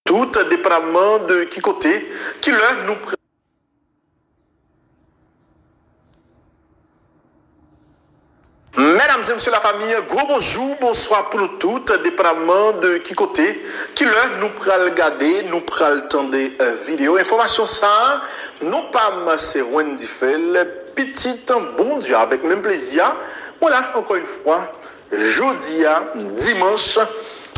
tout dépendamment de qui côté, qui leur nous prend. Mesdames et messieurs la famille, gros bonjour, bonsoir pour nous toutes, dépendamment de qui côté, qui l'heure nous pral regarder, nous pral tendre vidéo. Information ça, non pas c'est Wendy Fell, petit bon Dieu, avec même plaisir. Voilà, encore une fois, jeudi, dimanche,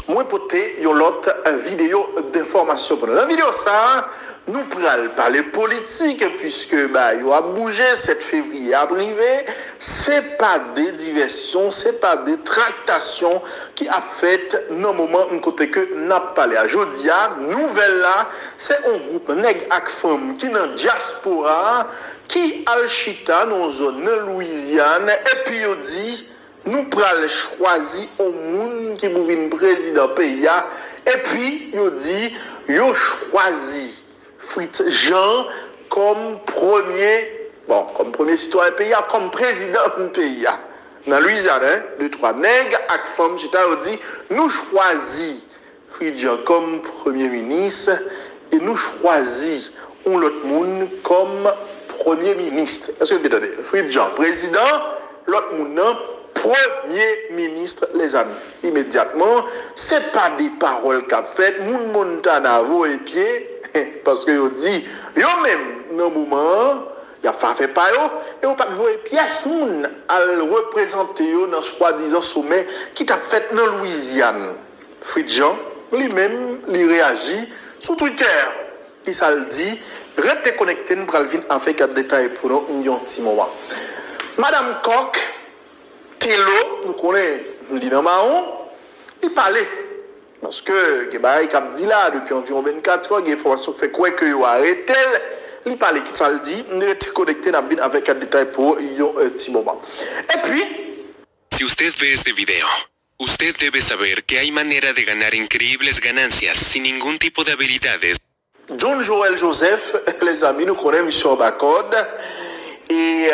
moi poté, yon l'autre vidéo d'information. La vidéo ça, nous pral parler politique puisque bah il a bougé 7 février à privé, c'est pas des diversions, c'est pas des tractations qui a fait non moment un côté que n'a parlé à jodia nouvelle là, c'est un groupe nèg ak femme qui dans diaspora qui al chita dans zone Louisiane et puis il dit nous pral choisir au monde qui pour venir président pays et puis il dit yo choisi Fritz Jean comme premier citoyen pays, comme président du pays. Dans Louisiane, deux, trois nègres avec femmes, dit, nous choisissons Fritz Jean comme premier ministre et nous choisissons l'autre monde comme premier ministre. Est-ce que vous entendez? Fritz Jean, président, l'autre monde, premier ministre, les amis. Immédiatement, ce n'est pas des paroles qu'a faites, moun Montana et pied. Parce que yo dit yo même dans moment il a fait pas yo et on pas jouer pièce moun à représenter yo dans soi-disant sommet qui t'a fait dans Louisiane. Fritz Jean lui-même il réagit sur Twitter qui ça le dit restez connecté nous pral venir en fait quatre détails pour nous un petit moment. Madame Coq Telo nous connaît dit dans Mahon il parlait. Parce que, il a dit là, depuis environ 24 heures, il y a une information qui fait quoi que vous arrêtez. Il parle qui ça le dit, nous sommes connectés avec un détail pour un petit moment. Et puis... Si usted ve este video, usted debe saber que hay manera de ganar increíbles ganancias sin ningún tipo de habilidades. John Joel Joseph, les amis, nous connaissons M. Bacode. Et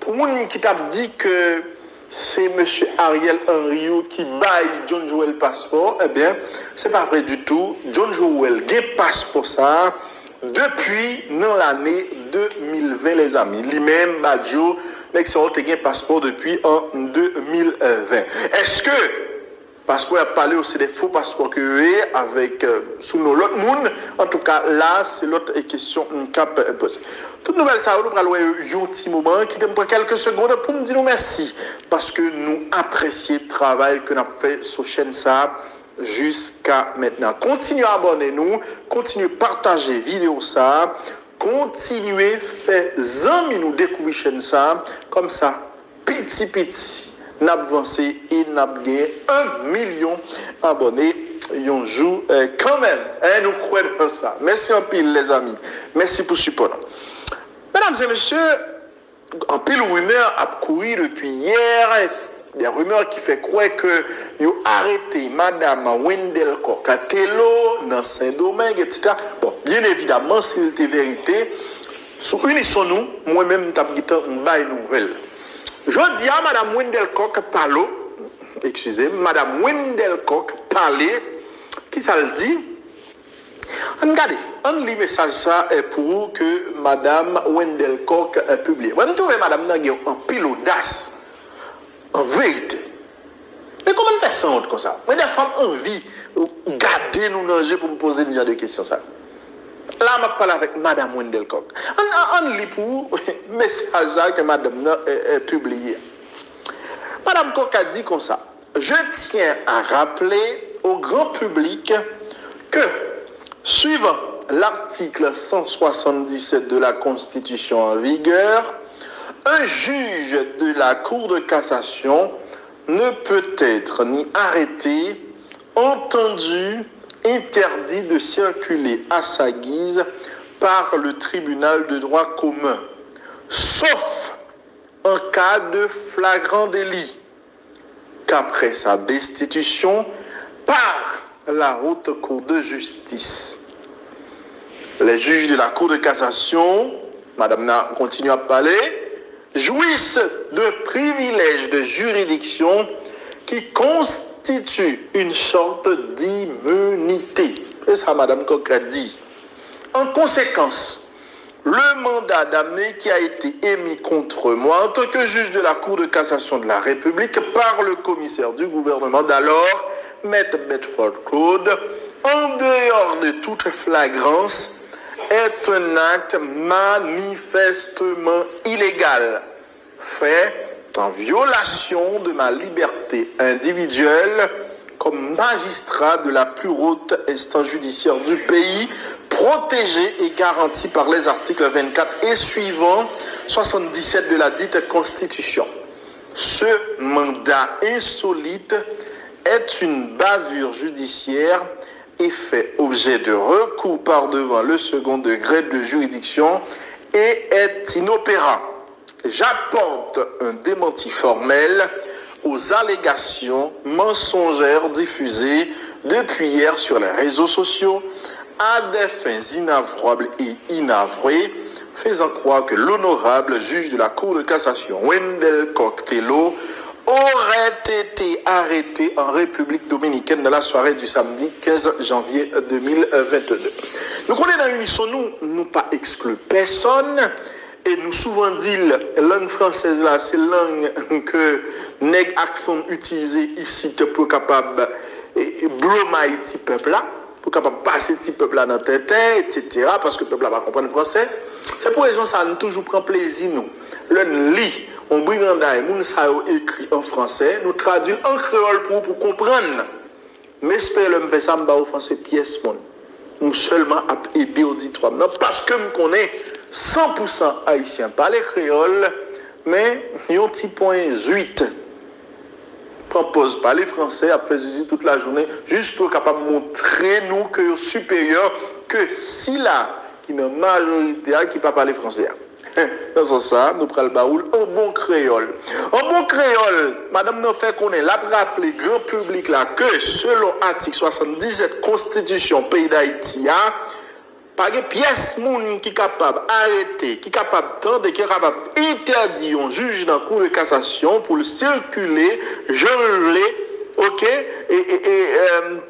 pour nous qui t'a dit que c'est M. Ariel Henry qui baille John Joel passeport, eh bien, c'est pas vrai du tout. John Joel a passeport ça depuis l'année 2020, les amis. Lui-même, Badjo, l'excellent a passeport depuis en 2020. Est-ce que passeport a parlé aussi des faux passeports que avec sous nos l'autre monde? En tout cas, là, c'est l'autre question cap posée. Toute nouvelle ça, nous allons un petit moment qui prend quelques secondes pour nous dire merci parce que nous apprécions le travail que nous avons fait sur la chaîne ça jusqu'à maintenant. Continuez à abonner nous, continuez à partager la vidéo ça, continuez à faire amis nous découvrir la chaîne ça comme ça, petit. Nous avons avancé et nous avons gagné 1 million d'abonnés. Un jour quand même. Nous croyons dans ça. Merci en pile les amis. Merci pour le support. Mesdames et messieurs, en pile rumeur a couru depuis hier. Des rumeurs qui fait croire que vous arrêté Madame Wendell Coq-Telo dans Saint-Domingue, etc. Bon, bien évidemment, s'il était vérité, unissons-nous, moi-même, je vais une nouvelle. Je dis à Madame Wendell Coq-Palo, Madame Wendell Coq-Palé, qui ça le dit? Regardez, on lit le message ça pour que Madame Wendell Coq publie. Vous trouvez Madame Nagui en pile audace, en vérité. Mais comment on fait ça comme ça? Moi, des femmes envie de garder nous danger pour me poser une genre de questions ça. Là, je parle avec Madame Wendell Coq. On lit pour le message que Madame a publié. Madame Coq a dit comme ça. Je tiens à rappeler au grand public que, suivant l'article 177 de la Constitution en vigueur, un juge de la Cour de cassation ne peut être ni arrêté, entendu, interdit de circuler à sa guise par le tribunal de droit commun, sauf en cas de flagrant délit, qu'après sa destitution par la haute cour de justice. Les juges de la Cour de cassation, Madame Na continue à parler, jouissent de privilèges de juridiction qui constituent une sorte d'immunité. Et C'est ça, Mme Koch a dit. En conséquence, le mandat d'amener qui a été émis contre moi en tant que juge de la Cour de cassation de la République par le commissaire du gouvernement d'alors, Maître Bedford Claude, en dehors de toute flagrance, est un acte manifestement illégal, fait en violation de ma liberté individuelle comme magistrat de la plus haute instance judiciaire du pays, protégé et garanti par les articles 24 et suivants 77 de la dite Constitution. Ce mandat insolite est une bavure judiciaire et fait objet de recours par devant le second degré de juridiction et est inopérant. J'apporte un démenti formel aux allégations mensongères diffusées depuis hier sur les réseaux sociaux à des fins inavouables et inavrées, faisant croire que l'honorable juge de la Cour de cassation, Wendell Koch-Tello, aurait été arrêté en République dominicaine dans la soirée du samedi 15 janvier 2022. Nous connaissons dans l'unisson, nous pas exclu personne. Et nous souvent dit la langue française là, c'est langue que nèg ak femme utiliser ici pour capable blommer petit peuple là, pour capable passer petit peuple là dans tête, etc. Parce que le peuple là va comprendre français. C'est pour raison ça nous toujours prend plaisir nous. Le lit, on brigandaille, moun sa écrit en français, nous traduit en créole pour comprendre. Mais j'espère le me faire ça m'ba offenser pièce mon. Nous seulement à aider auditoire parce que me connais 100% haïtien, pas les créoles, mais il y a un petit point 8. Propose pas les français, après toute la journée, juste pour capable montrer nous que supérieur que si là, qui est une majorité qui ne peut pas parler français. Dans ce sens, nous prenons le baoul en bon créole. En bon créole, madame nous fait qu'on est là pour rappeler grand public là que selon l'article 77 Constitution pays d'Haïti, pas de pièce moun qui est capable d'arrêter, qui est capable d'entendre, qui est capable d'interdire un juge dans la Cour de cassation pour le circuler, ok, et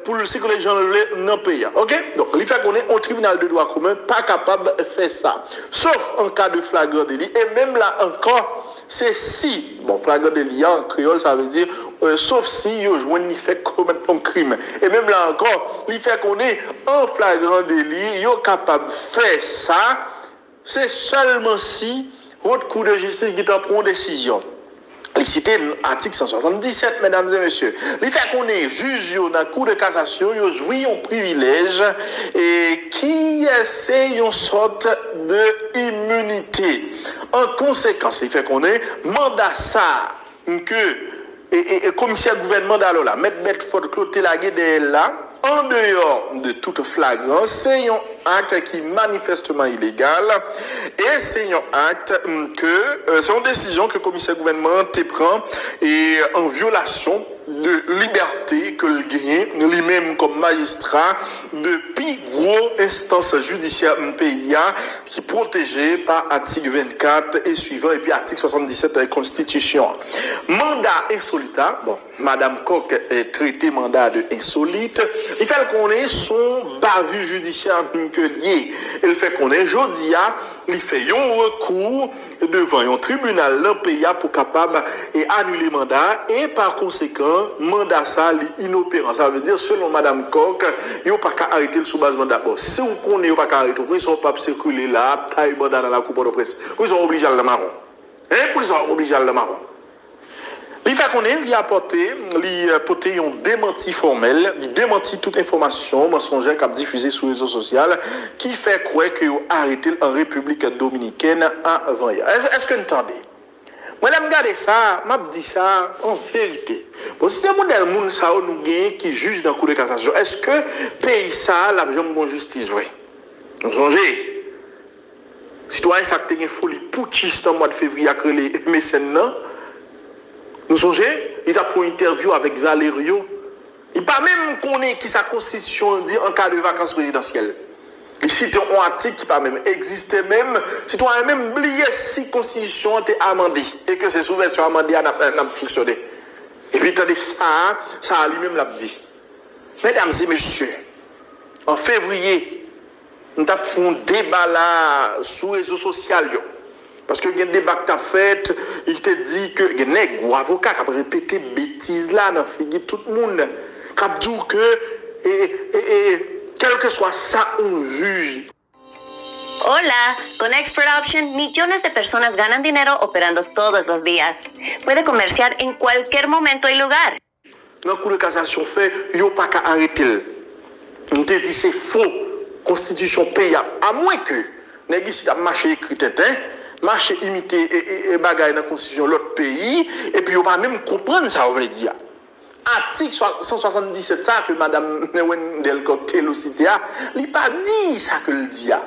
pour le circuler dans le pays, ok. Donc, il fait qu'on est au tribunal de droit commun pas capable de faire ça, sauf en cas de flagrant délit. Et même là encore, c'est si, bon, flagrant délit en créole, ça veut dire, sauf si il fait commettre un crime. Et même là encore, il fait qu'on est en flagrant délit, il est capable de faire ça, c'est seulement si votre cour de justice qui prend une décision. Il cite l'article 177, mesdames et messieurs. Il fait qu'on est juge dans la Cour de cassation, il jouit un privilège et qui essaie une sorte d'immunité. En conséquence, il fait qu'on est mandat ça que et commissaire gouvernement d'alors là, M. Bedford Claude Telagé là, en dehors de toute flagrance, c'est un acte qui est manifestement illégal et c'est un acte que c'est une décision que le commissaire gouvernement prend et en violation de liberté que le gagne lui-même comme magistrat de plus gros instance judiciaire pays qui est protégé par article 24 et suivant et puis article 77 de la Constitution. Mandat insolite, bon, Madame Koch est traité mandat de insolite, il fait qu'on ait son bavure judiciaire que lié. Il fait qu'on ait jodia, il fait un recours devant un tribunal dans le pays pour capable et annuler mandat et par conséquent mandat ça inopérant. Ça veut dire selon Madame Koch, il n'y a pas qu'à arrêter le sous-base mandat. Bon, si vous connaissez pas qu'à arrêter, ils sont pas circuler là, taille mandat dans la coupe de presse. Ils sont obligés à le marron. Ils sont obligés à le marron. Il fait qu'on ait apporté un démenti formel, il démentit toute information mensongère qu'a diffusée sur les réseaux sociaux qui fait croire qu'il a arrêté en République dominicaine avant hier. Est-ce que vous entendez? Moi, je regarde ça, je dis ça en vérité. Bon, si c'est un modèle moun ça nous gagne qui juge dans la Cour de cassation, est-ce que pays ça la bonne justice vrai? Vous songez? Citoyen ça a une folie putschiste en mois de février avec les mécènes non? Nous songez, il a fait une interview avec Valerio. Il pas même connaît qui sa constitution dit en cas de vacances présidentielles. Il cite un article qui pas même existait même. Si tu as même oublié si constitution était amendée et que ces sous-versions amendées n'a fonctionné. Et puis ça lui-même l'a dit. Mesdames et messieurs, en février, nous avons fait un débat là sur les réseaux sociaux. Parce que il y a un débat que tu as fait, il te dit que il y a un avocat qui a répété bêtises là, dans tout le monde, qui a dit que, quel que soit ça, on juge. Hola, con Expert Option, millones de personas ganan dinero operando todos los días. Puede comerciar en cualquier momento y lugar. Dans le cours de cassation fait, il n'y a pas qu'à arrêter. On te dit c'est faux. Constitution pays, à moins que, négocier marché écrit, marché imité et bagaille dans la constitution de l'autre pays, et puis on va même comprendre ça, on veut dire. Article 177, ça que Mme Wendell Cocktail aussi dit, il n'a pas dit ça que le dit. Hein?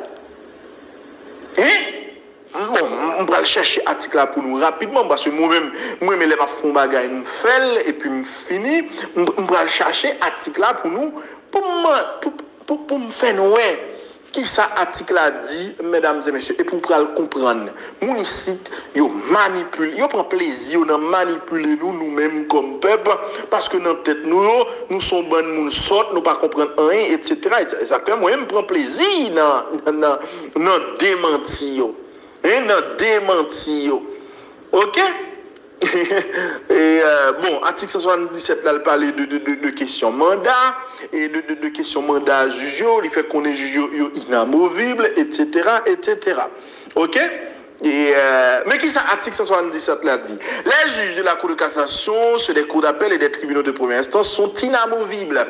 Bon, on va chercher l'article là pour nous rapidement, parce que moi-même, je vais faire un bagage, je fais, et puis je finis. On va chercher l'article là pour nous, pour me faire ouais. Qui ça article a dit, mesdames et messieurs, et pour comprendre, mon ici, yo manipule, yo prend plaisir de manipuler nous-mêmes comme peuple, parce que dans tête nous sommes bonnes, nous sortent, nous pas comprendre rien, etc. Ça que moi-même prend plaisir dans démentir, dans démentir, ok? Et bon, article 177 là, il parlait de questions mandat et de questions mandat juge, il fait qu'on est juge inamovible, etc., etc. Ok? Et mais qui ça, article 177 là dit? Les juges de la Cour de cassation, ceux des cours d'appel et des tribunaux de première instance sont inamovibles.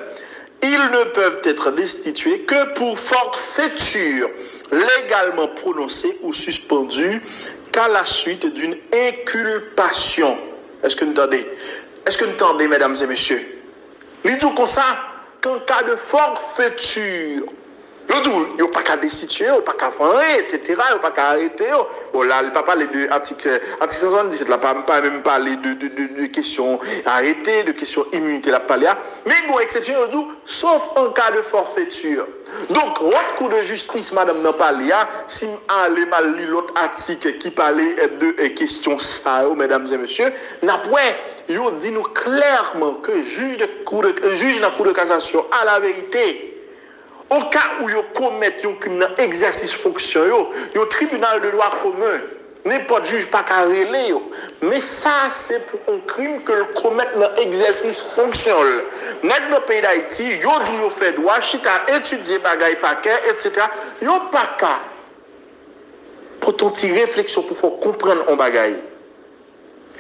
Ils ne peuvent être destitués que pour forfaiture légalement prononcée ou suspendue qu'à la suite d'une inculpation. Est-ce que vous entendez? Est-ce que vous entendez, mesdames et messieurs? Il dit comme ça, qu'en cas de forfaiture, il n'y a pas qu'à destituer, il n'y a pas qu'à faire, etc., il n'y a pas qu'à arrêter. Bon, là, il ne pas parler de l'article 177, là, pas même parler de questions arrêtées, de questions immunité, là, parler. Mais bon, exception, il dit, sauf en cas de forfaiture. Donc, votre cours de justice, madame, n'a pas lié, si allez mal lire l'autre article qui parlait de questions ça, mesdames et messieurs, n'après, il dit nous clairement que juge dans la cour de cassation, à la vérité, au cas où ils commettent un crime dans l'exercice fonction, un tribunal de droit commun, n'importe juge pas qu'à relayer. Mais ça, c'est pour un crime que le commettre dans l'exercice fonction. Dans le pays d'Haïti, ils ont fait droit, chita étudier bagaille paquet, etc. Ils n'ont pas qu'à pour ton petit réflexion pour faire comprendre un bagaille.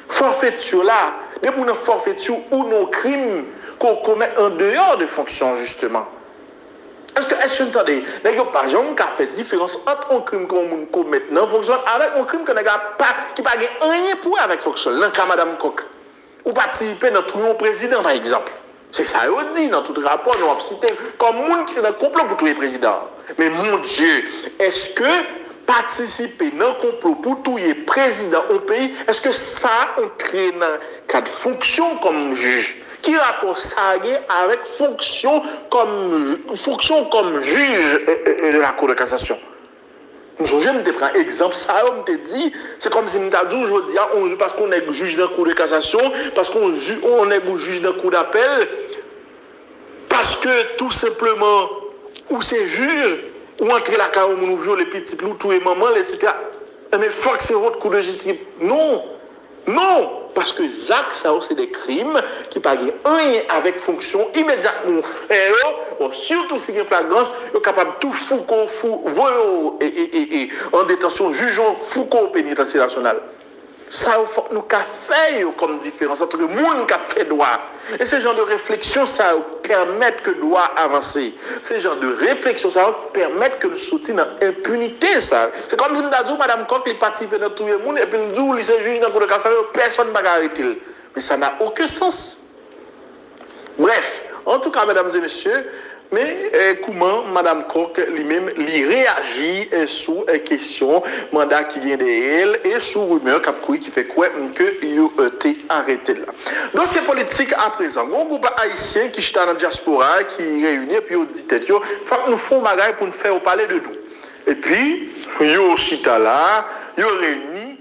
Forfaiture là, depuis une forfaiture ou nos crimes qu'on commet en dehors de fonction justement. Est-ce que vous entendez? Il n'y a pas de gens qui fait différence entre un crime qu'on commet dans fonction avec un crime qui n'a pas rien pour avec fonction. Dans le cas Madame Coq, ou participer dans tout le président par exemple. C'est ça qu'on dit dans tout rapport, nous avons cité comme monde qui est dans le complot pour tous les présidents. Mais mon Dieu, est-ce que participer dans le complot pour tous les présidents au pays, est-ce que ça entraîne dans cadre de fonction comme juge? Qui rapport ça avec fonction comme juge de la Cour de cassation? Je me prends exemple, ça on te dit, c'est comme si je me dis aujourd'hui, parce qu'on est juge de la Cour de cassation, parce qu'on est juge de la Cour d'appel, parce que tout simplement, ou c'est juge, ou entrer la carrière, on nous viole les petits loups, tous les mamans, etc. Mais il faut que c'est votre Cour de justice. Non! Non! Parce que Zach, ça c'est des crimes qui ne ont rien avec fonction immédiatement fait, surtout si il y a une flagrance, ils sont capables de tout Foucault, et en détention, jugeons Foucault au pénitentiaire national. Ça, il faut que nous fassions comme différence entre le monde qui a fait droit. Et ce genre de réflexion, ça permet que le droit avance. Ce genre de réflexion, ça permet que le soutien dans l'impunité. C'est comme si nous avons dit, Mme Coq, il participe dans tout le monde, et puis nous disons, il se juge dans le cour de cassation, personne ne va arrêter. Mais ça n'a aucun sens. Bref, en tout cas, mesdames et messieurs, mais comment Mme Coq lui-même réagit sur les questions, mandat qui vient de elle et sur rumeur qui fait quoi que il a été arrêté là. Donc c'est politique à présent. Un groupe haïtien qui est dans la diaspora, qui réunit et puis il dit il faut que nous fassions bagaille pour nous faire parler de nous. Et puis, yo chita là, yo réuni,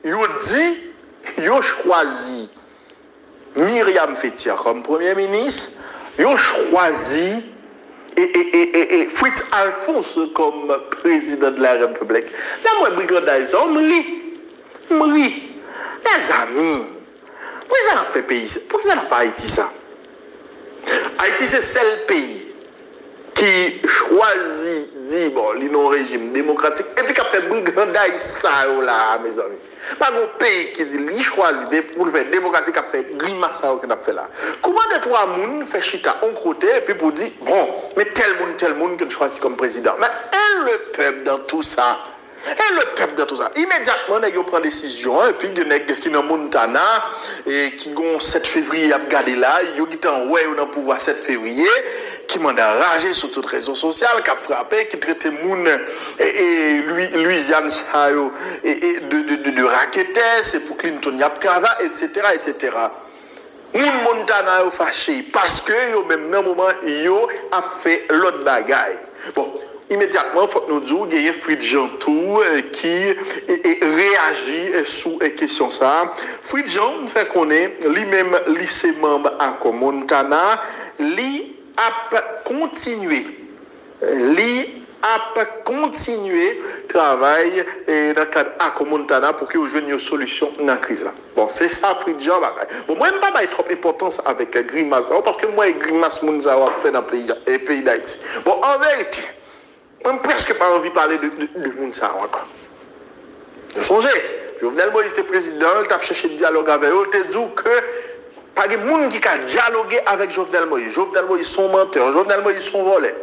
yo dit, yo choisi Myriam Fétia comme Premier ministre, yo choisi et Fritz Alphonse comme président de la République. Là, moi, brigandise, on me lit. Les amis, pourquoi ça n'a fait pays? Pourquoi ça n'a pas Haïti ça? Haïti, c'est le seul pays qui choisit, dit, bon, il y a un régime démocratique, et puis qui a fait brigandise ça, là, mes amis. Pas un pays qui dit, il choisit pour faire démocratie, qui a fait grimace ça, qu'il a fait là. Comment de trois personnes fait chita en côté, et puis pour dire, bon, mais tel monde que je choisis comme président. Mais le peuple dans tout ça? Et le peuple dans tout ça, immédiatement, ils prennent décision, et puis il y a des gens qui sont Montana, et qui ont 7 février à regarder là, ils ont ouais, on a pouvoir 7 février, qui m'ont enragé sur toutes les réseaux sociaux, qui a frappé, qui traitait moun et Louisiane de raquettes, c'est pour Clinton y a travail, etc. Moun Montana a fâché parce que yo même dans moment yo a fait l'autre bagaille. Bon. Immédiatement, il faut que nous disions qu'il y a Fritz Jean tout qui réagit sur la question ça. Fritz Jean fait qu'on est lui-même lycée membre à Montana, lui a continué. Travail dans le cadre de Montana pour qu'il y ait une solution dans la crise. Bon, c'est ça, Fritz Jean. Bon, moi, je ne vais pas trop d'importance avec Grimace, parce que moi, Grimace, je vais fait dans le pays d'Haïti. Bon, en vérité, je n'ai presque pas envie de parler de Mounsa encore. Vous songez, Jovenel Moïse était président, il a cherché de dialogue avec eux, il a dit que pas de monde qui a dialogué avec Jovenel Moïse. Jovenel Moïse son menteur, Jovenel Moïse son volé.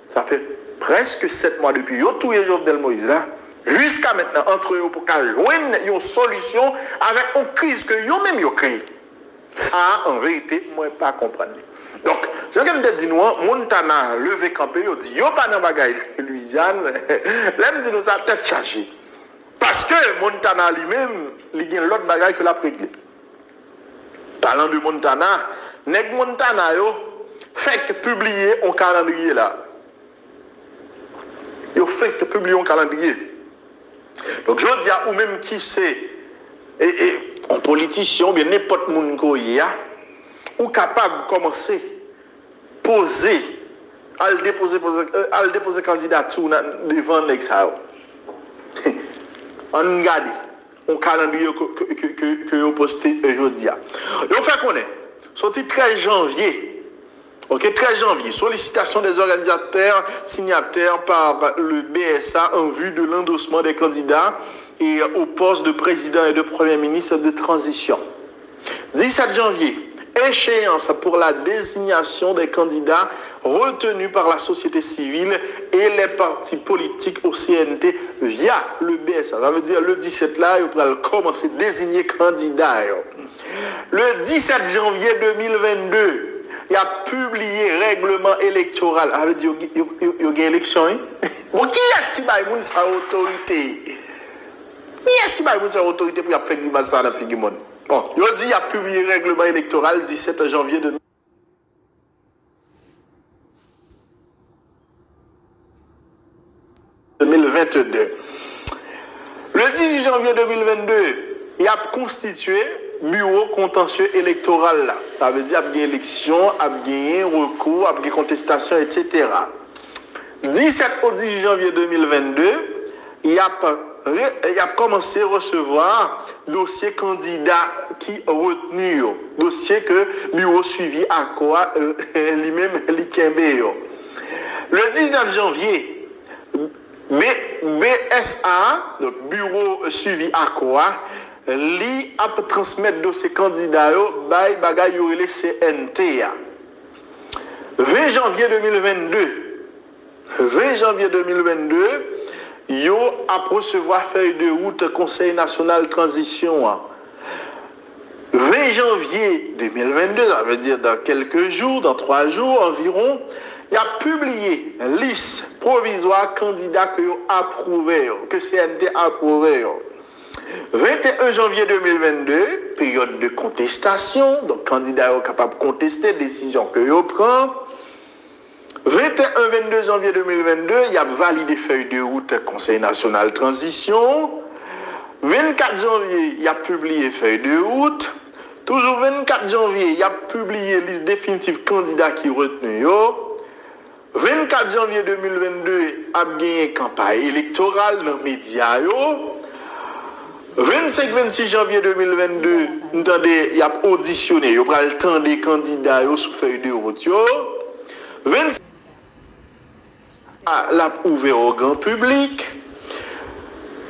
Ça fait presque 7 mois depuis, ils ont tué Jovenel Moïse là. Jusqu'à maintenant, entre eux, pour qu'ils joignent une solution avec une crise que eux-mêmes ont créée. Ça, en vérité, moi, je ne peux pas comprendre. Donc, je vais me dire, Montana levé campé, il dit, yo pas dans bagaille Louisiane, l'aime dit nous ça tête chargée. Parce que Montana lui-même, il y a l'autre bagaille que la réglé. Parlant de Montana, nèg Montana yo fait publier un calendrier là. Yo fait publier un calendrier. Donc je dis à ou même qui c'est et un politicien bien n'importe monde ko y a ou capable de commencer poser à déposer candidature devant l'examen. On regarde un calendrier que vous postez aujourd'hui. Vous fait connaître, sorti 13 janvier. Ok, 13 janvier, sollicitation des organisateurs signataires par le BSA en vue de l'endossement des candidats et au poste de président et de premier ministre de transition. 17 janvier, échéance pour la désignation des candidats retenus par la société civile et les partis politiques au CNT via le BSA. Ça veut dire le 17 là, il va commencer à désigner candidats. Le 17 janvier 2022, il a publié règlement électoral. Ça veut dire qu'il y a une élection. Bon, qui est-ce qui va sa autorité? Qui est-ce qui va sa autorité pour faire du ça dans la figure? Bon, il a dit qu'il a publié règlement électoral 17 janvier 2022. Le 18 janvier 2022, il a constitué bureau contentieux électoral là. Ça veut dire qu'il y a élection, il y a recours, il y a contestation, etc. 17 au 18 janvier 2022, il a commencé à recevoir dossier candidat qui retenu, dossier que bureau suivi à quoi lui-même l'IKB. Le 19 janvier, BSA, donc bureau suivi à quoi, li a transmettre dossier candidat by bagay yo le CNT. 20 janvier 2022, yo a recevoir feuille de route Conseil national transition. 20 janvier 2022, ça veut dire dans quelques jours, dans 3 jours environ, il a publié liste provisoire candidat que yo approuvé, que CNT a approuvé. 21 janvier 2022, période de contestation, donc candidat est capable de contester décision que vous prend. 21-22 janvier 2022, il a validé feuille de route Conseil national transition. 24 janvier, il a publié feuille de route. Toujours 24 janvier, il a publié liste définitive candidat qui retenu. 24 janvier 2022, a gagné campagne électorale dans les médias. 25-26 janvier 2022, il y a auditionné, il y a le temps des candidats sous feuille de route. 26 l'a ouvert au grand public.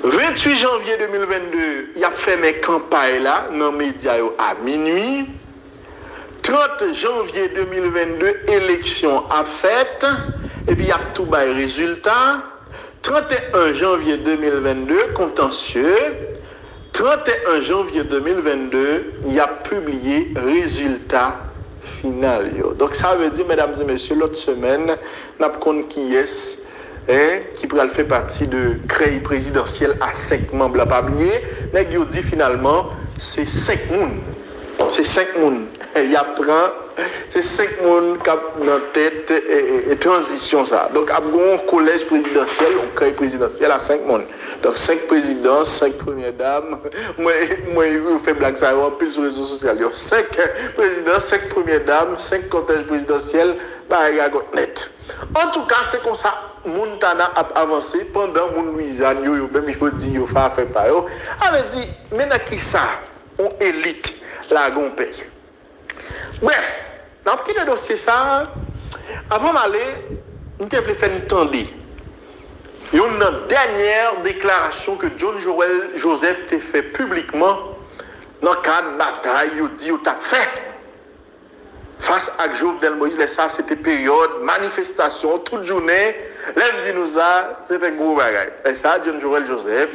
28 janvier 2022, il y a fait mes campagnes là dans les médias à minuit. 30 janvier 2022, élection a fait. Et puis il y a tout les résultats. 31 janvier 2022, contentieux. 31 janvier 2022, il a publié résultat final. Donc ça veut dire, mesdames et messieurs, l'autre semaine, nous avons qui est qui pourrait faire partie de créer présidentiel à 5 membres. Pas oublié, mais il dit finalement, c'est 5 personnes. C'est 5 personnes. Il y a c'est 5 personnes qui ont dans tête et transition ça. Donc, à un collège présidentiel, on crée présidentiel à 5 personnes. Donc, 5 présidents, 5 premières dames. Moi, je fais blague ça, on pile sur les réseaux sociaux. 5 présidents, 5 premières dames, 5 cortèges présidentiels, par net. En tout cas, c'est comme ça. Montana a avancé pendant mon Louisiane, même il dit, il fait pas. Avait dit, maintenant qui ça, on élite la gon pays. Bref, dans le petit dossier ça, avant d'aller, nous devons faire entendre. Il y a une dernière déclaration que John Joel Joseph a fait publiquement dans le cadre de bataille, il dit, il a fait. Face à Jovenel Moïse, ça c'était période, manifestation, toute journée, lundi nous a, c'était un gros bagage. Et ça, John Joel Joseph,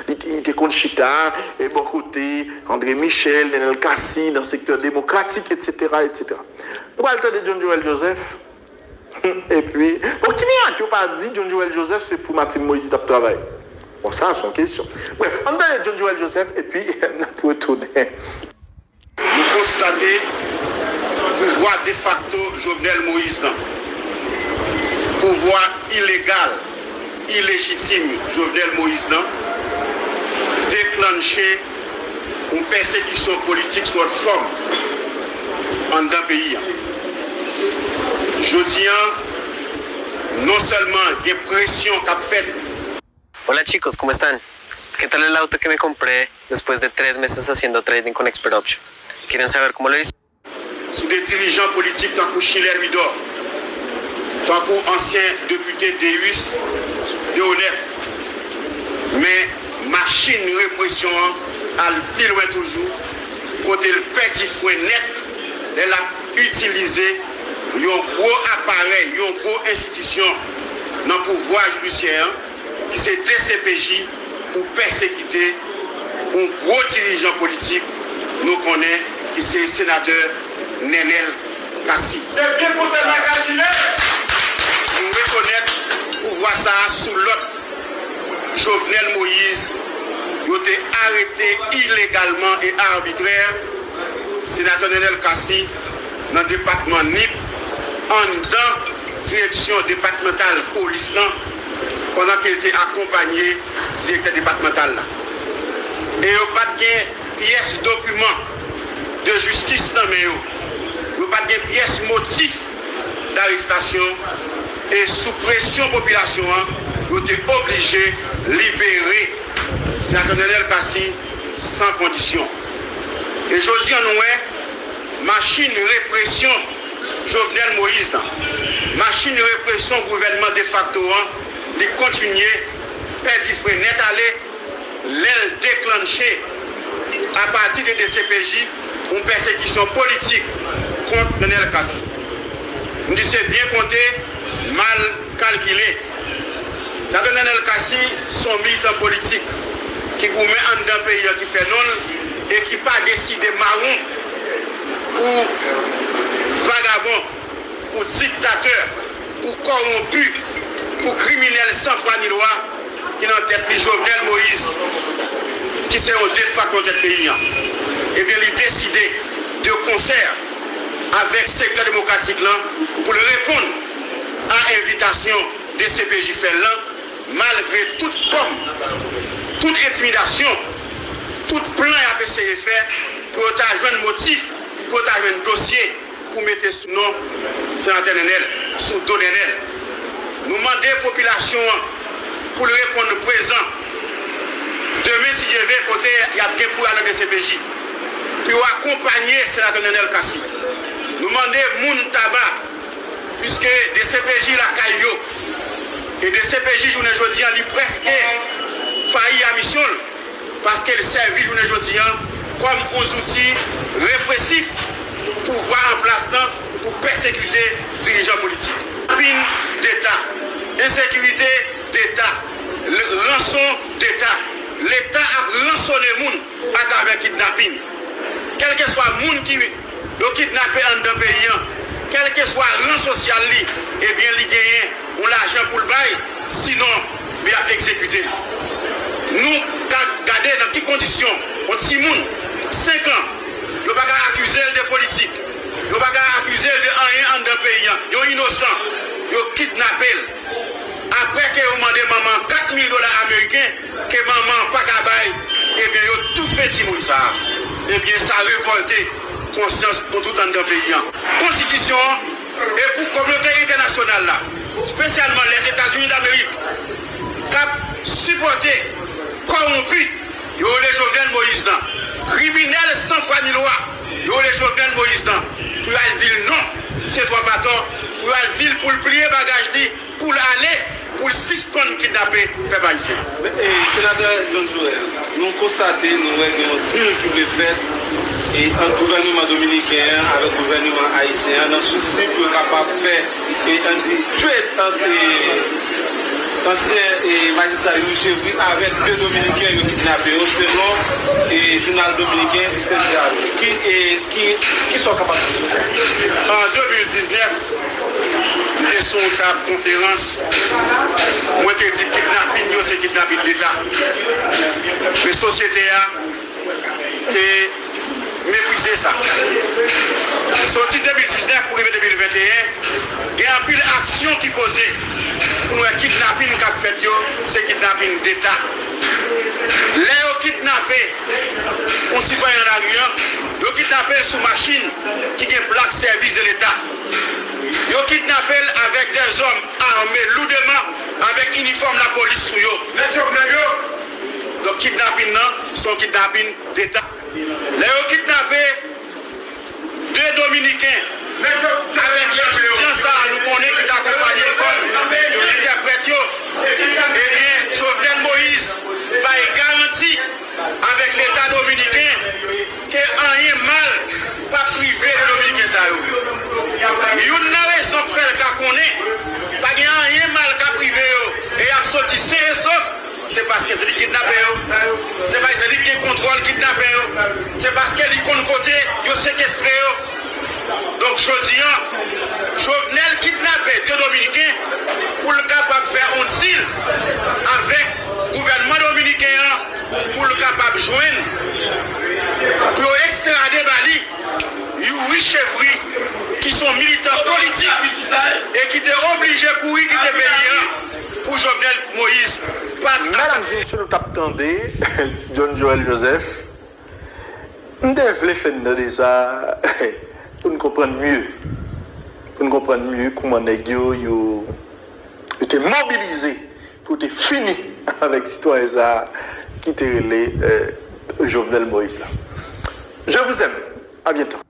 il était contre Chita, et bon côté, André Michel, Nenel Kassi, dans le secteur démocratique, etc. etc. Nous parlons de John Joel Joseph. Et puis, pour qui n'y a pas dit John Joel Joseph, c'est pour Martin Moïse qui travaille. Bon, ça, c'est une question. Bref, on donne John Joel Joseph, et puis, on peut retourner. Nous constatons pouvoir de facto Jovenel Moïse, pouvoir illégal, illégitime Jovenel Moïse, déclencher une persécution politique sur forme en dans le pays. Je dis non seulement des pressions qu'a fait. Hola chicos, ¿cómo están? ¿Qué tal el auto que me compré después de 3 meses haciendo trading con Expert Option? ¿Quieren saber cómo lo hice? Sous des dirigeants politiques tant que Chile Midor, tant qu'ancien député d'EUS, de honnête. Mais machine répression à plus loin toujours, côté le petit fouet net, elle a utilisé un gros appareil, une grosse institution dans le pouvoir judiciaire qui c'est DCPJ pour persécuter un gros dirigeant politique, nous connaissons, qui c'est le sénateur Nenel Kassi. C'est bien pour te magaziner. Nous reconnaissons pour voir ça sous l'autre Jovenel Moïse, il a été arrêté illégalement et arbitraire, sénateur Nenel Kassi, dans le département NIP, en dans direction départementale police, pendant qu'il était accompagné du directeur départemental. Et il n'y a pas de pièce document de justice dans le il n'y a pas de pièce motif d'arrestation et sous pression population, ils ont été obligés de libérer sénateur Nenel Kassi sans condition. Et je dis nous, machine répression Jovenel Moïse, machine répression gouvernement de facto, de continuer, perdre net aller, l'aile déclencher à partir de DCPJ une persécution politique contre Nenel Kassi. Nous disons bien compté, mal calculé. Ça donne Nenel Kassi son militant politique qui gourmet en d'un pays qui fait non et qui n'a pas décidé marron pour vagabond, pour dictateur, pour corrompu, pour criminel sans foi ni loi qui n'a tête les Jovenel Moïse qui c'est au défat contre le pays. Et bien il a décidé de concert avec le secteur démocratique là, pour répondre à l'invitation des CPJ fait là, malgré toute forme, toute intimidation, tout plan à essayer de faire pour avoir un motif, pour avoir un dossier pour mettre sous nom sénateur Nenel. sous Donenel. Nous demandons à la population pour répondre présent. Demain, si Dieu veut, côté, il y a des pour aller de CPJ. Pour accompagner le sénateur Nenel Kassi. Nous demandons moun tabac, puisque des CPJ la caillou. Et des CPJ, je vous dis, il presque failli à mission. Parce qu'elle servit, je vous dis, comme un outil répressif pour voir en place pour persécuter les dirigeants politiques. Pine d'État, insécurité d'État, rançon d'État. L'État a rançonné les gens à travers le kidnapping. Quel que soit le monde qui est kidnappé dans le pays, quel que soit le rang social, eh bien, il gagne l'argent pour le bail, sinon, il a exécuté. Nous, regardez dans quelles conditions, on petit monde, 5 ans, il ne va pas accuser de politique, il ne va pas accuser de rien dans le pays, il est innocent, il est kidnappé. Après que vous demandez maman $4 000 américains, que maman pas qu'à bail, eh bien, il a tout fait petit monde ça. Eh bien, ça a révolté conscience pour tout dans le pays. Constitution et pour la communauté internationale, là, spécialement les États-Unis d'Amérique, qui supporté, corrompu, il y a les Jovenel Moïse là. Criminel sans foi ni loi, il y a les Jovenel Moïse là. Pour aller dire non, c'est toi bâton, pour aller dire pour le plier bagage, pour aller. Pour suspendre le kidnappé, peuple haïtien. Sénateur John Joël, nous constatons, nous avons dit que le fait et un gouvernement dominicain avec le gouvernement haïtien dans ce souci pour capable de faire et ancien magistrat avec 2 Dominicains kidnappés selon le journal dominicain qui sont capables de faire. En 2019, nous sommes à conférence. Moi, je dis kidnapping, c'est kidnapping d'État. Les sociétés ont méprisé ça. Sorti 2019 pour arriver 2021, il y a une pile d'action qui posait. Pour le kidnapping qu'a fait, c'est kidnapping d'État. Les kidnappés, on s'y va en avion, ils ont kidnappé sous machine qui a une plaque service de l'État. Ils ont kidnappé avec des hommes armés lourdement, avec uniforme la police sous eux. Donc kidnapping, sont kidnapping d'État. Les ont kidnappé 2 Dominicains. Avec l'étudiant ça, nous connaissons qui accompagné comme l'interprète. Eh bien, Jovenel Moïse va garantir avec l'État dominicain que rien mal pas privé de Dominicains ça. Il y a une raison pour faire le cas qu'on est, pas rien mal qu'à privé et à sortir sain et sauf. C'est parce que c'est lui qui kidnappé, c'est parce que c'est lui qui contrôle kidnappé, c'est parce que lui compte côté, il séquestré. Donc je dis, Jovenel kidnappé 2 Dominicains pour le capable de faire un deal avec le gouvernement dominicain pour le capable de joindre, pour extrader Bali, 8 chefs qui sont militants politiques et qui étaient obligés de courir quitter le pays pour Jovenel Moïse. Mesdames et messieurs, nous t'attendez, John Joel Joseph. Nous devons faire ça pour nous comprendre mieux. Pour nous comprendre mieux comment les gens étaient mobilisés pour te finir avec les citoyens qui étaient les Jovenel Moïse. Je vous aime. À bientôt.